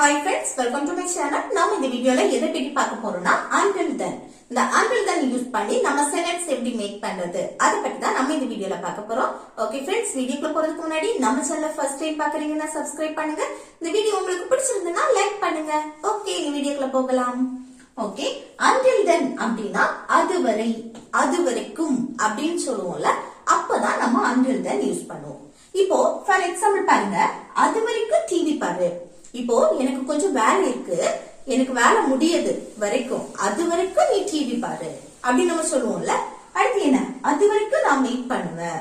Hi friends, welcome to my channel. நாம இந்த வீடியோல எதை பத்தி பார்க்க போறோம்னா until then. இந்த until then யூஸ் பண்ணி நம்ம சென்டென்ஸ் எப்படி மேக் பண்றது அத பத்தி தான் நம்ம இந்த வீடியோல பார்க்க போறோம். ஓகே फ्रेंड्स, வீடியோக்குள்ள போறதுக்கு முன்னாடி நம்ம சேனலை ஃபர்ஸ்ட் டைம் பார்க்கறீங்கன்னா சப்ஸ்கிரைப் பண்ணுங்க. இந்த வீடியோ உங்களுக்கு பிடிச்சிருந்தா லைக் பண்ணுங்க. ஓகே, இந்த வீடியோக்குள்ள போகலாம். ஓகே, until then அப்படினா அதுவரை, அதுவரைக்கும் அப்படினு சொல்லுவோம்ல, அப்பதான் நம்ம until then யூஸ் பண்ணுவோம். இப்போ ஃபார் எக்ஸாம்பிள் பாருங்க, அதுவரைக்கும் டிவி பாரு. இப்போ எனக்கு கொஞ்சம் வேலை இருக்கு, எனக்கு வேலை முடியது வரைக்கும், அது வரைக்கும் நீ டிவி பாரு அப்படின்னு நம்ம சொல்லுவோம்ல. அடுத்து என்ன, அது வரைக்கும் நான் வெயிட் பண்ணுவேன்.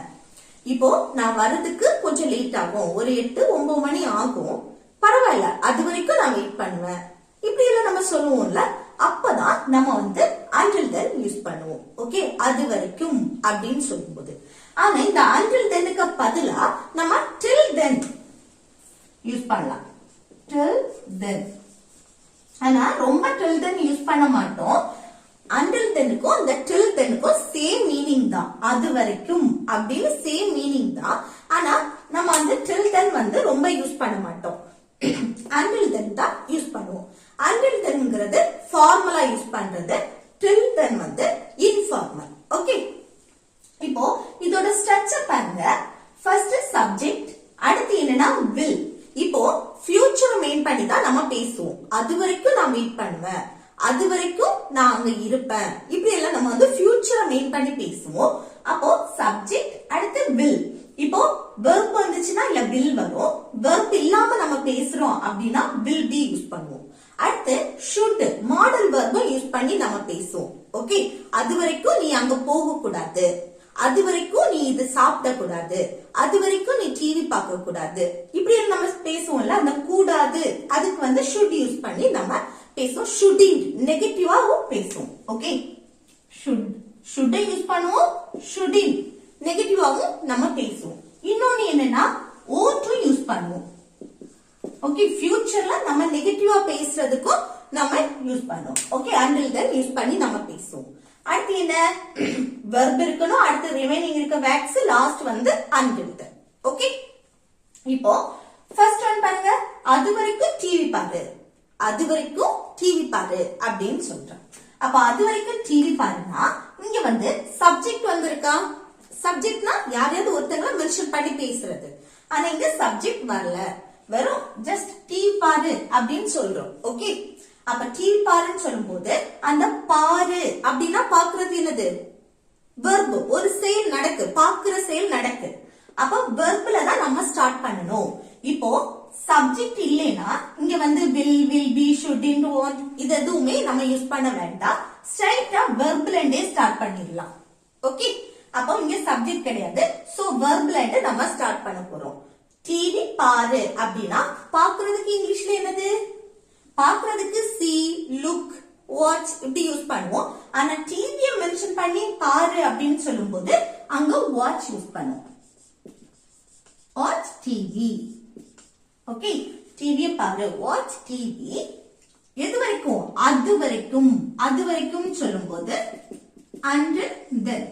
இப்போ நான் வர்றதுக்கு கொஞ்சம் லேட் ஆகும், ஒரு 8-9 மணி ஆகும், பரவாயில்ல, அது வரைக்கும் நான் வெயிட் பண்ணுவேன். இப்படி எல்லாம் நம்ம சொல்லுவோம்ல, அப்பதான் நம்ம until then யூஸ் பண்ணுவோம். ஓகே, அது வரைக்கும் அப்படின்னு சொல்லும்போது. ஆனா இந்த until thenக்கு பதிலா நம்ம till then யூஸ் பண்ணலாம். till then. ஆனா ரொம்ப till then யூஸ் பண்ண மாட்டோம். until thenக்கும் இந்த till thenக்கும் சேம் மீனிங் தான். அது வரைக்கும் அப்படின்னு சேம் மீனிங் தான். ஆனா நம்ம till then ரொம்ப யூஸ் பண்ண மாட்டோம். until then தான் யூஸ் பண்ணுவோம். until thenங்கிறது ஃபார்மலா யூஸ் பண்றது, till then இன்ஃபார்மல். ஓகே, இப்போ இதோட ஸ்ட்ரக்சர் பாருங்க. ஃபர்ஸ்ட் சப்ஜெக்ட், அடுத்து என்னன்னா will. இப்போ ஃபியூச்சர் மெயின் பண்ணி தான் நம்ம பேசுவோம். அது வரைக்கும் நான் வெயிட் பண்ணுவேன், அது வரைக்கும் நான் அங்க இருப்பேன், இப்படி எல்லாம் நம்ம ஃபியூச்சரை மெயின் பண்ணி பேசுவோம். அப்போ சப்ஜெக்ட் அடுத்து will. இப்போ verb வந்துச்சுன்னா இல்ல will வரும். verb இல்லாம நம்ம பேசுறோம் அப்படின்னா will be யூஸ் பண்ணுவோம். அடுத்து should, மாடல் verb யூஸ் பண்ணி நம்ம பேசுவோம். ஓகே, அது வரைக்கும் நீ அங்க போக கூடாது, அது வரைக்கும் நீ இது சாப்பிட கூடாது, அது வரைக்கும் நீ டிவி பார்க்க கூடாது, இப்படி நம்ம பேசுவோம்ல. அந்த கூடாது அதுக்கு should யூஸ் பண்ணி நம்ம பேசுவோம். shouldn't நெகட்டிவாவும் பேசுவோம். ஓகே, should யூஸ் பண்ணுவோம், shouldn't நெகட்டிவாவும் நம்ம பேசுவோம். இன்னொன்னு என்னன்னா ought யூஸ் பண்ணுவோம். ஓகே, ஃபியூச்சர்ல நம்ம நெகட்டிவா பேசுறதுக்கும் நம்ம யூஸ் பண்ணுவோம். ஓகே, until then யூஸ் பண்ணி நம்ம பேசுவோம். அடுத்து என்ன, verb இருக்கணும், அடுத்து ரிமைனிங் இருக்க verbs, last until then. Okay, இப்போ ஃபர்ஸ்ட் ஒன் பாருங்க, அது வரைக்கும் டிவி பாரு, அது வரைக்கும் டிவி பாரு அப்படின்னு சொல்றேன். அப்ப அது வரைக்கும் டிவி பாருன்னா இங்க சப்ஜெக்ட் வந்திருக்கா. சப்ஜெக்ட்னா யாரையாவது ஒருத்தங்களை மென்ஷன் பண்ணி பேசுறது. ஆனா இங்க சப்ஜெக்ட் வரல, வெறும் ஜஸ்ட் டிவி பாரு அப்படின்னு சொல்றோம். ஓகே, அப்ப டிவி பாருன்னு சொல்லும் போது அந்த பாரு அப்படின்னா பாக்குறது என்னது, verb. ஒரு செயல் நடக்கு, பாக்குற செயல் நடக்கு. அப்ப verbல தான் நம்ம ஸ்டார்ட் பண்ணணும். இப்போ சப்ஜெக்ட் இல்லைன்னா இங்க will be, shouldn't, want இது எதுவுமே நம்ம யூஸ் பண்ண வேண்டாம். ஸ்ட்ரைட்டா verbல இருந்தே ஸ்டார்ட் பண்ணிடலாம். ஓகே, அப்போ இங்க சப்ஜெக்ட் கிடையாது, சோ verbல இருந்து நம்ம ஸ்டார்ட் பண்ண போறோம். டிவி பாரு அப்படின்னா பாக்குறதுக்கு இங்கிலீஷ்ல என்னது, பாக்குறதுக்கு see, look, watch இப்படி யூஸ் பண்ணுவோம். ஆனா டிவியை மென்ஷன் பண்ணி பாரு அப்படின்னு சொல்லும் போது அங்க watch யூஸ் பண்ணுவோம். watch TV. ஓகே, டிவியை பாரு, watch TV. எது வரைக்கும், அது வரைக்கும், அது வரைக்கும் சொல்லும் போது until then.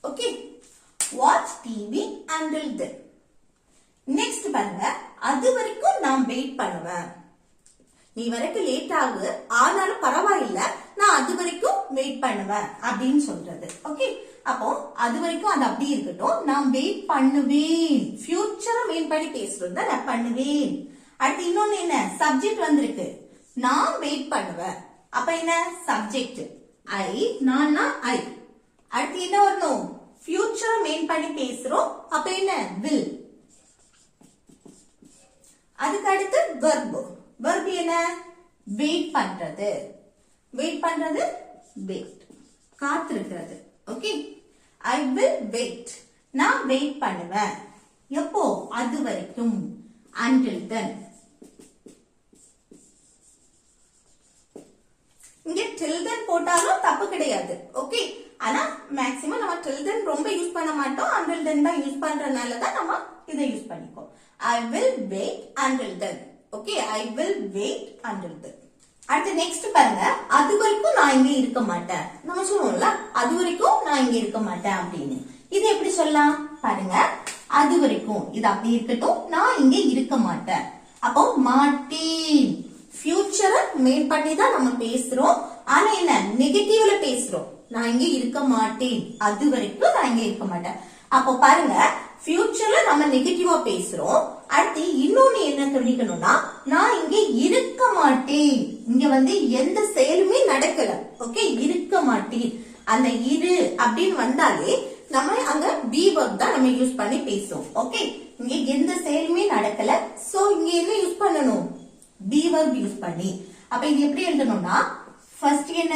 Okay, watch TV until then. Next பாருங்க, அது வரைக்கும் நான் வெயிட் பண்ணுவேன். நீ வரைக்கும் லேட் ஆகு, ஆனாலும் பரவாயில்ல, நான் அது வரைக்கும் வெயிட் பண்ணுவேன் அப்படின்னு சொல்றது. ஓகே, அப்போ அது வரைக்கும் அது அப்படி இருக்கட்டும், நான் வெயிட் பண்ணுவேன். ஃபியூச்சரை மெயின் பண்ணி பேசுறது நான் பண்ணுவேன். அடுத்து இன்னொன்னு என்ன, சப்ஜெக்ட் வந்திருக்கு, நான் வெயிட் பண்ணுவேன். அப்ப என்ன, சப்ஜெக்ட் ஐ, நான்னா ஐ. அடுத்து என்ன வரணும், ஃபியூச்சரை மெயின் பண்ணி பேசுறோம். அப்ப என்ன, will. அதுக்கு அடுத்து verb. verb என்ன, வெயிட் பண்றது. வெயிட் பண்றது wait, காத்திருக்கிறது. ஓகே, I will wait, நான் வெயிட் பண்ணுவேன். எப்போ, அது வரைக்கும், until then. இங்க till then போட்டாலும் தப்பு கிடையாது. ஓகே, ஆனா மேக்ஸிமம் நம்ம till then ரொம்ப யூஸ் பண்ண மாட்டோம், until then தான் யூஸ் பண்றதுனால தான் நம்ம இதை யூஸ் பண்ணிக்கோ. I will wait until then. Okay, I will wait until then. அடுத்து நெக்ஸ்ட் பாருங்க, அது வரைக்கும் நான் இங்க இருக்க மாட்டேன். நம்ம சொல்லுவோம்ல, அது வரைக்கும் நான் இங்க இருக்க மாட்டேன் அப்படின்னு. இது எப்படி சொல்லலாம் பாருங்க, அது வரைக்கும் இது அப்படி இருக்கட்டும், நான் இங்க இருக்க மாட்டேன். அப்போ மாட்டேன். ஃபியூச்சரை மெயின் பண்ணி தான் நம்ம பேசுறோம். ஆனா என்ன, நெகட்டிவ்ல பேசுறோம். நான் இங்க இருக்க மாட்டேன், அது வரைக்கும் நான் இங்க இருக்க மாட்டேன். அப்போ பாருங்க, ஃபியூச்சர்ல நம்ம நெகட்டிவா பேசுறோம். அடுத்து இன்னொன்னு என்ன சொல்லிக்கணும்னா, நான் இங்க இருக்க மாட்டேன். இங்க வந்து எந்த செயலுமே நடக்கல. ஓகே, இருக்க மாட்டேன். அந்த இரு அப்படின்னு வந்தாலே நம்ம அங்க பி வெர்ப் தான் நம்ம யூஸ் பண்ணி பேசுவோம். ஓகே, இங்க எந்த செயலுமே நடக்கல. சோ இங்க என்ன யூஸ் பண்ணணும், பி வெர்ப் யூஸ் பண்ணி. அப்ப இது எப்படி எழுதணும்னா, ஃபர்ஸ்ட் என்ன,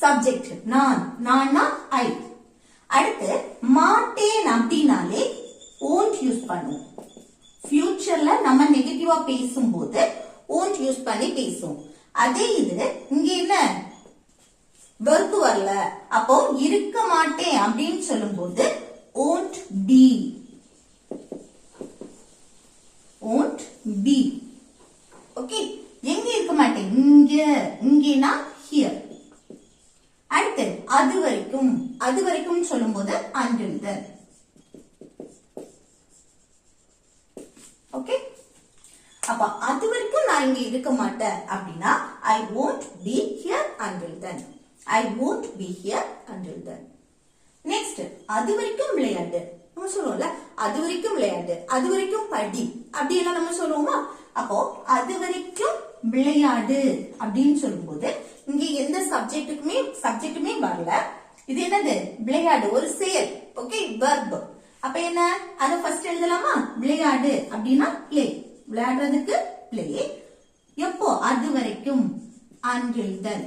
சப்ஜெக்ட் நான், நான்னா ஐ. அடுத்து மாட்டேன் அப்படின்னாலே won't யூஸ் பண்ணுவோம். ஃபியூச்சர்ல நம்ம நெகட்டிவா பேசும்போது won't யூஸ் பண்ணி பேசுவோம். அதே இது இங்க என்ன, வெர்ப் வரல, அப்போ இருக்க மாட்டேன் அப்படின்னு சொல்லும்போது won't be. won't be. Okay, எங்க இருக்க மாட்டேன், இங்க, இங்கனா here. அடுத்து அது வரைக்கும், அது வரைக்கும் சொல்லும்போது until then. ஓகே, அப்ப அது வரைக்கும் நான் இங்க இருக்க மாட்டேன் அப்படின்னா I won't be here until then. I won't be here until then. Next, அது வரைக்கும் விளையாடு. நம்ம சொல்லுவோம்ல, அது வரைக்கும் விளையாடு, அது வரைக்கும் படி, அப்படி எல்லாம் நம்ம சொல்லுவோமா? அப்போ அது வரைக்கும் விளையாடு அப்படின்னு சொல்லும்போது இங்க எந்த சப்ஜெக்ட்டுமே வரல. இது என்னது, விளையாடு, ஒரு செயல். Okay, verb. அப்ப என்ன, அத ஃபர்ஸ்ட் எழுதலாமா? விளையாடு அப்படின்னா play, விளையாடுறதுக்கு play. எப்போ, அது வரைக்கும் until then.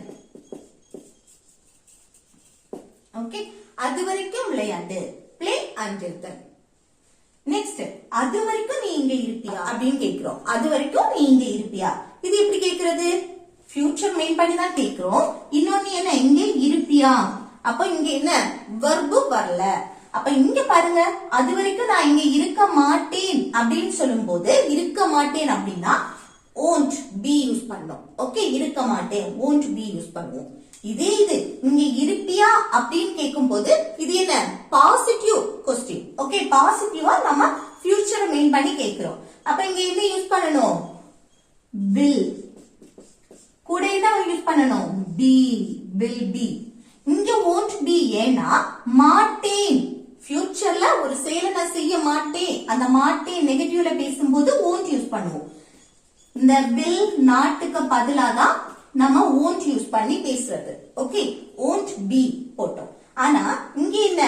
ஓகே, அது வரைக்கும் விளையாடு, play until then. நெக்ஸ்ட், அது வரைக்கும் நீ இங்க இருப்பியா அப்படின்னு கேக்குறோம். அது வரைக்கும் நீ இங்க இருப்பியா, இது எப்படி கேக்குறது, ஃபியூச்சர் மெயின் பண்ணி தான் கேக்குறோம். இன்னொன்னு என்ன, இங்க இருப்பியா, அப்ப இங்க என்ன, வெர்பு வரல. அப்ப இங்க பாருங்க, அது வரைக்கும் நான் இங்க இருக்க மாட்டேன் அப்படின்னு சொல்லும் போது, இருக்க மாட்டேன் அப்படின்னா won't be யூஸ் பண்ணோம். ஓகே, இருக்க மாட்டேன், won't be யூஸ் பண்ணுவோம். இதே இது இங்க இருப்பியா அப்படின்னு கேட்கும் போது இது என்ன, பாசிட்டிவ் கொஸ்டின். ஓகே, பாசிட்டிவா நம்ம ஃபியூச்சரை மெயின் பண்ணி கேக்குறோம். அப்ப இங்க என்ன யூஸ் பண்ணணும், will. கூட என்ன யூஸ் பண்ணணும், be, will be. இங்க won't be ஏன்னா மாட்டேன், ஃபியூச்சர்ல ஒரு செயலை நான் செய்ய மாட்டேன், அந்த மாட்டேன் நெகட்டிவ்ல பேசும்போது won't யூஸ் பண்ணுவோம். இந்த will நாட்டுக்கு பதிலாதான் நம்ம won't யூஸ் பண்ணி பேசுறது. ஓகே, won't be போட்டோம். ஆனா இங்க என்ன,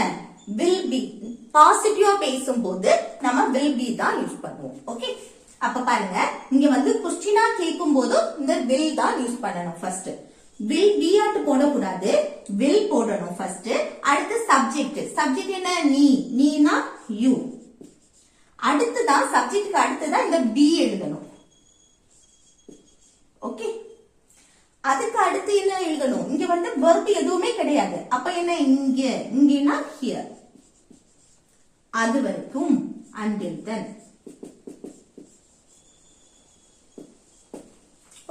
will be, பாசிட்டிவா பேசும்போது நம்ம will be தான் யூஸ் பண்ணுவோம். ஓகே, அப்ப பாருங்க, இங்க வந்து क्वेश्चनா கேட்கும் போது இந்த will தான் யூஸ் பண்ணணும். ஃபர்ஸ்ட் will be ஆட் போடக்கூடாது, will போடணும் ஃபர்ஸ்ட். அடுத்து சப்ஜெக்ட் என்ன, நீ, நீனா you. அடுத்துதான் சப்ஜெக்ட்டுக்கு அடுத்துதான் இந்த be எழுதணும். ஓகே, அதுக்கு அடுத்து என்ன எழுதணும், இங்க வந்து verb எதுவுமே கிடையாது. அப்ப என்ன, இங்கனா here. அது வரைக்கும் until then.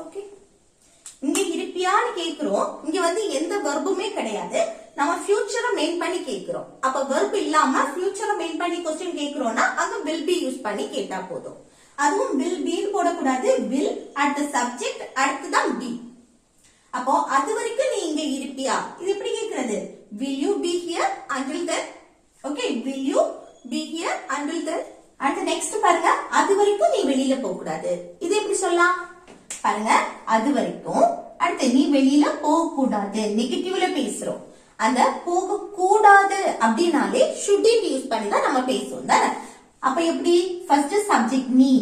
ஓகே, இங்க இருப்பியான்னு கேக்குறோம். இங்க வந்து எந்த வெர்புமே கிடையாது, நம்ம ஃபியூச்சரை மெயின் பண்ணி கேக்குறோம். அப்ப வெர்ப் இல்லாம ஃபியூச்சரை மெயின் பண்ணி क्वेश्चन கேக்குறோம்னா அங்க will be யூஸ் பண்ணி கேட்டா போதும். அதுவும் will be போடக்கூடாது, will at the subject, அடுத்துதான் be. அப்போ அது வரைக்கும் நீ இங்க இருப்பியா, இது எப்படி கேக்குறது, will you be here until then. Okay, will you be here until then. அடுத்து நெக்ஸ்ட் பாருங்க, அது வரைக்கும் நீ வெளியில போக கூடாது, இது எப்படி சொல்லலாம் பாருங்க. அது வரைக்கும், அடுத்து நீ வெளியில போக கூடாது, நெகட்டிவ்ல பேசுறோம். அந்த போக கூடாது அப்படினாலே shouldn't யூஸ் பண்ணி தான் நம்ம பேசுவோம் தானே. அப்ப எப்படி, ஃபர்ஸ்ட் சப்ஜெக்ட் நீ,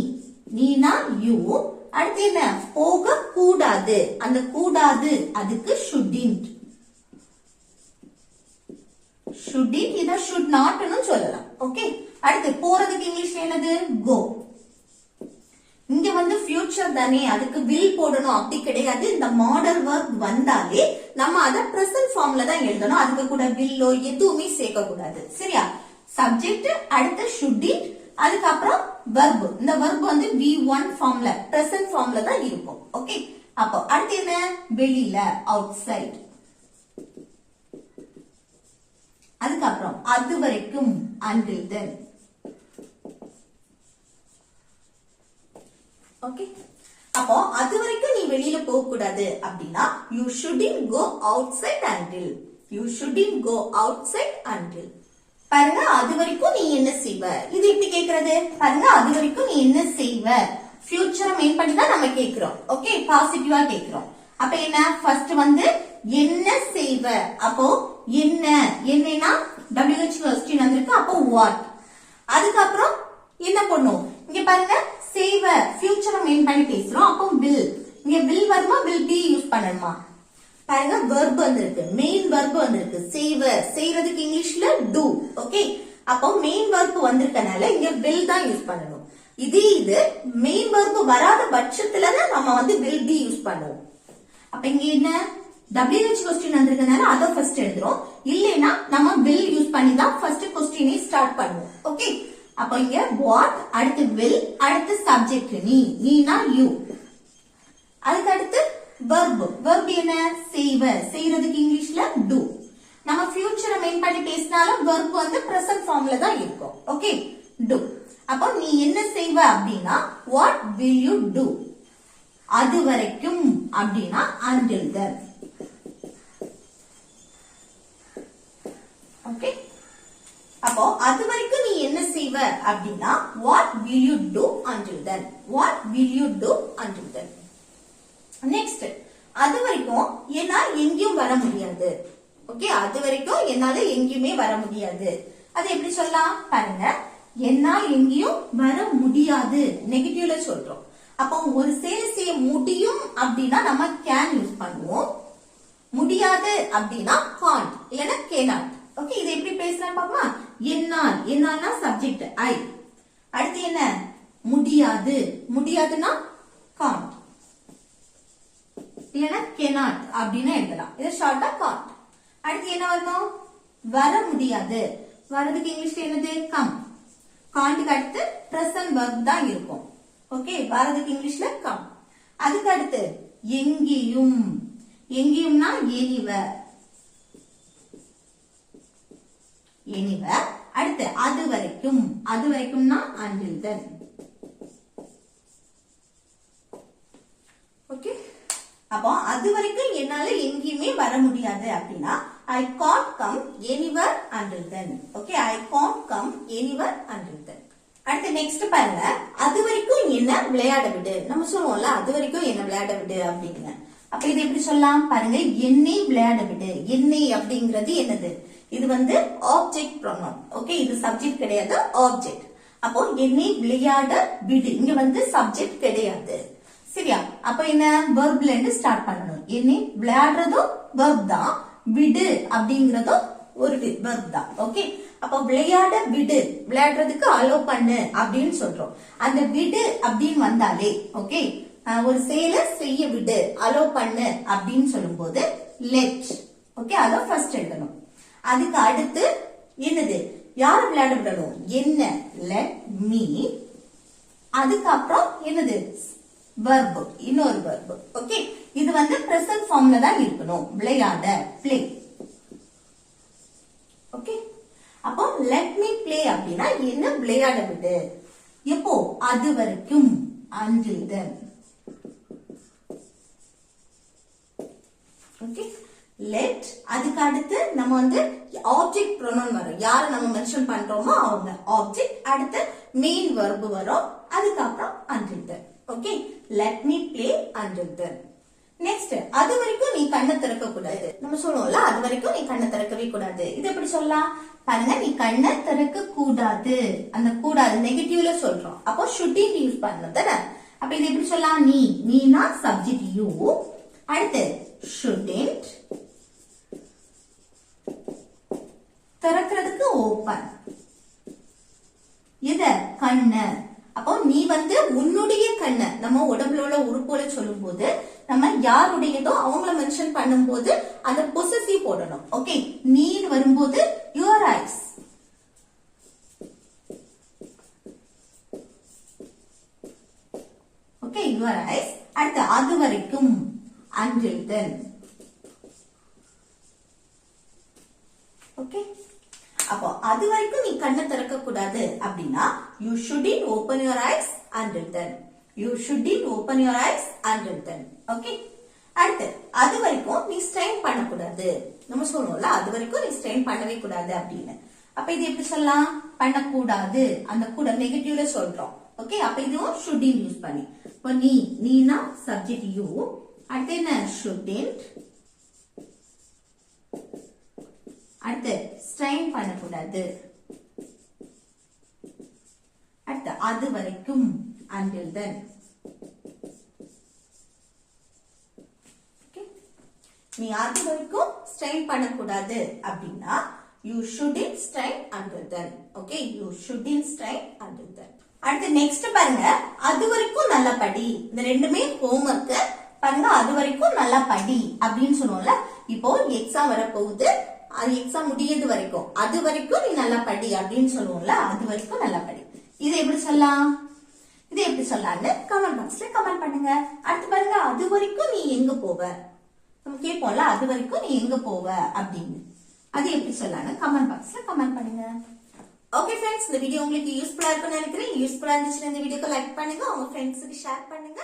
நீனா you. அடுத்து என்ன, போக கூடாது, அந்த கூடாது அதுக்கு shouldn't. இத should not னு சொல்லலாம். ஓகே, அடுத்து போறதுக்கு இங்கிலீஷ்ல என்னது, go. இங்க வந்து ஃபியூச்சர் தானே, அதுக்கு will போடணும் அப்படி கிடையாது. இந்த மாடல் வர்க் வந்தாலே நம்ம அத பிரசன்ட் ஃபார்ம்ல தான் எழுதணும். அதுக்கு கூட willோ எதுவுமே சேர்க்க கூடாது. சரியா, சப்ஜெக்ட், அடுத்து shouldn't, அதுக்கப்புறம் verb. இந்த verb வந்து V1 ஃபார்ம்ல, பிரசன்ட் ஃபார்ம்ல தான் இருக்கும். ஓகே, அப்போ அடுத்து என்ன, வெளியில, outside. அதுக்கப்புறம் அது வரைக்கும் until then. ஓகே, அப்போ அது வரைக்கும் நீ வெளியில போக கூடாது அப்படின்னா you shouldn't go outside until. You shouldn't go outside until. பாருங்க, அது வரைக்கும் நீ என்ன செய்வ? இது எப்படி கேக்குறது? பாருங்க, அது வரைக்கும் நீ என்ன செய்வ? ஃபியூச்சரை மெயின் பண்ணி தான் நம்ம கேக்குறோம். ஓகே, பாசிட்டிவா கேக்குறோம். அப்ப என்ன? ஃபர்ஸ்ட் வந்து என்ன செய்வ? அப்போ என்ன, என்னன்னா WH கொஸ்டின் வந்திருக்கு. அப்போ வாட். அதுக்கப்புறம் என்ன பண்ணும்? இங்க பாருங்க, செய்வ ஃபியூச்சரை மெயின் பண்ணி பேசுறோம். அப்போ will. இங்க will வருமா, will be யூஸ் பண்ணணுமா? பாருங்க, verb வந்திருக்கு, மெயின் verb வந்திருக்கு. செய்வ, செய்யறதுக்கு இங்கிலீஷ்ல do. ஓகே, அப்போ மெயின் verb வந்திருக்கனால இங்க will தான் யூஸ் பண்ணணும். இது மெயின் verb வராத பட்சத்துல தான் நம்ம வந்து will be யூஸ் பண்ணுவோம். அப்ப இங்க என்ன? WH கொஸ்டின் வந்திருக்கனால அத ஃபர்ஸ்ட் எழுதுறோம். இல்லைனா நம்ம will யூஸ் பண்ணி தான் ஃபர்ஸ்ட் கொஸ்டினை ஸ்டார்ட் பண்ணுவோம். ஓகே, அப்ப இங்க what, அடுத்து will, அடுத்து சப்ஜெக்ட் நீ, நீனா you. அதுக்கு அடுத்து verb. verb என்ன? செய்வ, செய்யறதுக்கு இங்கிலீஷ்ல do. நம்ம ஃபியூச்சரை மெயின் பண்ணி பேசினாலும் verb வந்து பிரசன்ட் ஃபார்ம்ல தான் இருக்கும். Okay, do. அப்போ நீ என்ன செய்வ அப்படின்னா what will you do? அது வரைக்கும் அப்படின்னா until then. ஓகே, அப்போ அது வரைக்கும் நீ என்ன செய்வ அப்படின்னா what will you do until then? What will you do until then? Next, அது வரைக்கும் என்னால எங்கேயும் வர முடியாது. ஓகே, அது வரைக்கும் என்னால எங்கேயுமே வர முடியாது. அது எப்படி சொல்லலாம்? பாருங்க, என்னால் எங்கேயும் வர முடியாது நெகட்டிவ்ல சொல்றோம். அப்போ ஒரு செயல் செய்ய முடியும் அப்படின்னா நம்ம கேன் யூஸ் பண்ணுவோம். முடியாது அப்படின்னா காண்ட் இல்லனா cannot. ஓகே, இது எப்படி பேசலாம் பாப்போமா? என்னால், என்னால்னா சப்ஜெக்ட் I. அடுத்து என்ன? முடியாது, முடியாதுன்னா காண்ட் இல்லனா cannot அப்படினா எழுதலாம். இது ஷார்ட்டா காண்ட். அடுத்து என்ன வரணும்? வர முடியாது. வரதுக்கு இங்கிலீஷ்ல என்னது? கம். காண்ட்க்கு அடுத்து பிரசன்ட் verb தான் இருக்கும். ஓகே, வரதுக்கு இங்கிலீஷ்ல கம். அதுக்கு அடுத்து எங்கேயும், எங்கேயும்னா anywhere. anywhere. அடுத்து அது வரைக்கும், அது வரைக்கும்னா until then. ஓகே, அப்போ அது வரைக்கும் என்னால எங்கேயுமே வர முடியாது அப்படின்னா I can't come anywhere until then. Okay, I can't come anywhere until then. அடுத்து நெக்ஸ்ட் பாருங்க, அது வரைக்கும் என்ன விளையாட விடு. நம்ம சொல்லுவோம்ல, அது வரைக்கும் என்ன விளையாட விடு அப்படின்னு. அப்ப இது எப்படி சொல்லலாம்? பாருங்க, என்னை விளையாட விடு. என்னை அப்படிங்கிறது என்னது? இது வந்து ஆப்ஜெக்ட் ப்ரொனவுன். ஓகே, இது சப்ஜெக்ட் கிடையாது, ஆப்ஜெக்ட். அப்போ என்னை விளையாட விடு, இங்க வந்து சப்ஜெக்ட் கிடையாது. சரியா? அப்ப என்ன? வெர்ப்ல இருந்து ஸ்டார்ட் பண்ணணும். என்னை விளையாடுறதும் வெர்ப் தான், விடு அப்படிங்கறதும் ஒரு வெர்ப் தான். ஓகே, அப்ப விளையாட விடு, விளையாடுறதுக்கு அலோ பண்ணு அப்படின்னு சொல்றோம். அந்த விடு அப்படின்னு வந்தாலே ஓகே, ஒரு செயலை செய்ய விடு, அலோ பண்ணு அப்படின்னு சொல்லும் போது லெட். ஓகே, அத ஃபர்ஸ்ட் எழுதணும். அதுக்கு அடுத்து என்னது? யாரு விளையாட விடணும்? என்ன? Let me. அதுக்கப்புறம் என்னது? verb, இன்னொரு verb. ஓகே, இது வந்து பிரசன்ட் ஃபார்ம்ல தான் இருக்கணும். விளையாட, play. ஓகே, அப்போ let me play அப்படின்னா என்ன? விளையாட விடு. எப்போ? அது வரைக்கும், until then. Okay, let. அதுக்கு அடுத்து நம்ம வந்து ஆப்ஜெக்ட் ப்ரொனவுன் வரும். யாரை நம்ம மென்ஷன் பண்றோமோ அவங்க ஆப்ஜெக்ட். அடுத்து மெயின் verb வரும். அதுக்கப்புறம் until then. Okay, let me play until then. Next, அது வரைக்கும் நீ கண்ணை திறக்க கூடாது. நம்ம சொல்லுவோம்ல, அது வரைக்கும் நீ கண்ணை திறக்கவே கூடாது. இது எப்படி சொல்லலாம்? பாருங்க, நீ கண்ணை திறக்க கூடாது. அந்த கூடாது நெகட்டிவ்ல சொல்றோம். அப்போ shouldn't யூஸ் பண்ணணும் தானே? அப்ப இது எப்படி சொல்லலாம்? நீ, நீனா சப்ஜெக்ட் you. அடுத்து shouldn't. திறக்கிறதுக்கு ஓபன். இத கண்ணு. அப்போ நீ வந்து உன்னுடைய கண்ணை, நம்ம உடம்புல உள்ள உறுப்புகளை சொல்லும் போது நம்ம யாருடையதோ அவங்கள மென்ஷன் பண்ணும் போது அந்த பொசசிவ் போடணும். ஓகே, நீ வரும்போது your eyes. Okay, your eyes. அடுத்து அது வரைக்கும், until then. ஓகே, அப்போ அது வரைக்கும் நீ கண்ணை திறக்க கூடாது அப்படின்னா you shouldn't open your eyes until then. You shouldn't open your eyes until then. Okay, அடுத்து அது வரைக்கும் நீ ஸ்ட்ரெயின் பண்ணக்கூடாது. நம்ம சொல்லுவோம்ல, அது வரைக்கும் நீ ஸ்ட்ரெயின் பண்ணவே கூடாது அப்படின்னு. அப்ப இது எப்படி சொல்லலாம்? பண்ணக்கூடாது. அந்த கூட நெகட்டிவ்ல சொல்றோம். ஓகே, அப்ப இதுவும் ஷுட்டின் யூஸ் பண்ணி. இப்போ நீனா சப்ஜெக்ட் யூ, அடுத்து என்ன? ஷுட்டின்ட். அடுத்து ஸ்ட்ரெயின் பண்ணக்கூடாது. அடுத்து அது வரைக்கும் until then. நீ அது வரைக்கும் ஸ்ட்ரெயின் பண்ணக்கூடாது அப்படின்னா you shouldn't strain until then. Okay, you shouldn't strain until then. அடுத்து நெக்ஸ்ட் பாருங்க, அது வரைக்கும் நல்லா படி. இந்த ரெண்டுமே ஹோம்வொர்க் பாருங்க. அது வரைக்கும் நல்லா படி அப்படின்னு சொன்னோம்ல. இப்போ எக்ஸாம் வர போகுது, அது எக்ஸாம் முடியது வரைக்கும் அது வரைக்கும் நீ நல்லா படி அப்படின்னு சொல்லுவோம்ல. அது வரைக்கும் நல்லா படி. இது எப்படி சொல்லலாம்? இது எப்படி சொல்லலாம்னு கமெண்ட் பாக்ஸ்ல கமெண்ட் பண்ணுங்க. அடுத்து பாருங்க, அது வரைக்கும் நீ எங்க போவ? நம்ம கேட்போம்ல, அது வரைக்கும் நீ எங்க போவ அப்படின்னு. அது எப்படி சொல்லலாம்னு கமெண்ட் பாக்ஸ்ல கமெண்ட் பண்ணுங்க. ஓகே ஃப்ரெண்ட்ஸ், இந்த வீடியோ உங்களுக்கு யூஸ்ஃபுல்லா இருக்கும்னு நினைக்கிறேன். யூஸ்ஃபுல்லா இருந்துச்சுன்னா இந்த வீடியோக்கு லைக் பண்ணுங்க, உங்க ஃப்ரெண்ட்ஸுக்கு ஷேர் பண்ணுங்க.